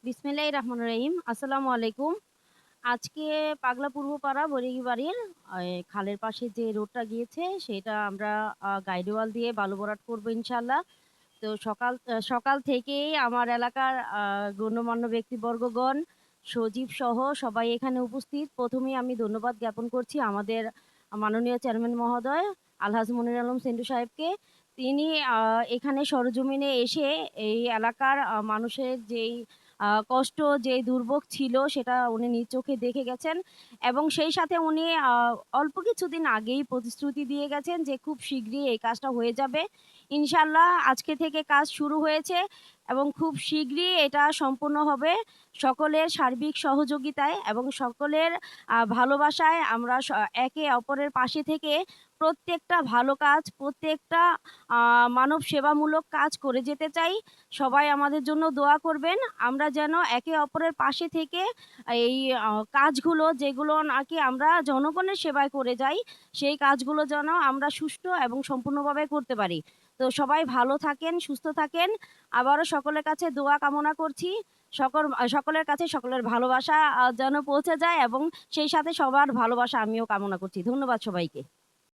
বিসমিল্লাহির রহমানির রহিম। আসসালামু আলাইকুম। আজকে পাগলা পূর্বপাড়া বৈরাগী বাড়ির খালের পাশে যে রোডটা গিয়েছে সেটা আমরা গাইড ওয়াল দিয়ে বালু ভরাট করব ইনশাআল্লাহ। তো সকাল থেকেই আমার এলাকার গণ্যমান্য ব্যক্তিবর্গগণ, সজীব সহ সবাই এখানে উপস্থিত। প্রথমেই আমি ধন্যবাদ জ্ঞাপন করছি আমাদের মাননীয় চেয়ারম্যান মহোদয় আলহাজ মনির আলম সেন্টু সাহেবকে। তিনি এখানে সরজমিনে এসে এই এলাকার মানুষের যেই কষ্ট, যেই দুর্ভোগ ছিল সেটা উনি নিজ চোখে দেখে গেছেন এবং সেই সাথে উনি অল্প কিছুদিন আগেই প্রতিশ্রুতি দিয়ে গেছেন যে খুব শীঘ্রই এই কাজটা হয়ে যাবে। ইনশাআল্লাহ আজকে থেকে কাজ শুরু হয়েছে এবং খুব শীঘ্রই এটা সম্পূর্ণ হবে। সকলের সার্বিক সহযোগিতায় এবং সকলের ভালোবাসায় আমরা একে অপরের পাশে থেকে প্রত্যেকটা ভালো কাজ, প্রত্যেকটা মানব সেবামূলক কাজ করে যেতে চাই। সবাই আমাদের জন্য দোয়া করবেন। আমরা যেন একে অপরের পাশে থেকে এই কাজগুলো যেগুলো নাকি আমরা জনগণের সেবায় করে যাই, সেই কাজগুলো যেন আমরা সুষ্ঠু এবং সম্পূর্ণভাবে করতে পারি। তো সবাই ভালো থাকেন, সুস্থ থাকেন। আবারও সকলের কাছে দোয়া কামনা করছি। সকলের কাছে সকলের ভালোবাসা যেন পৌঁছে যায় এবং সেই সাথে সবার ভালোবাসা আমিও কামনা করছি। ধন্যবাদ সবাইকে।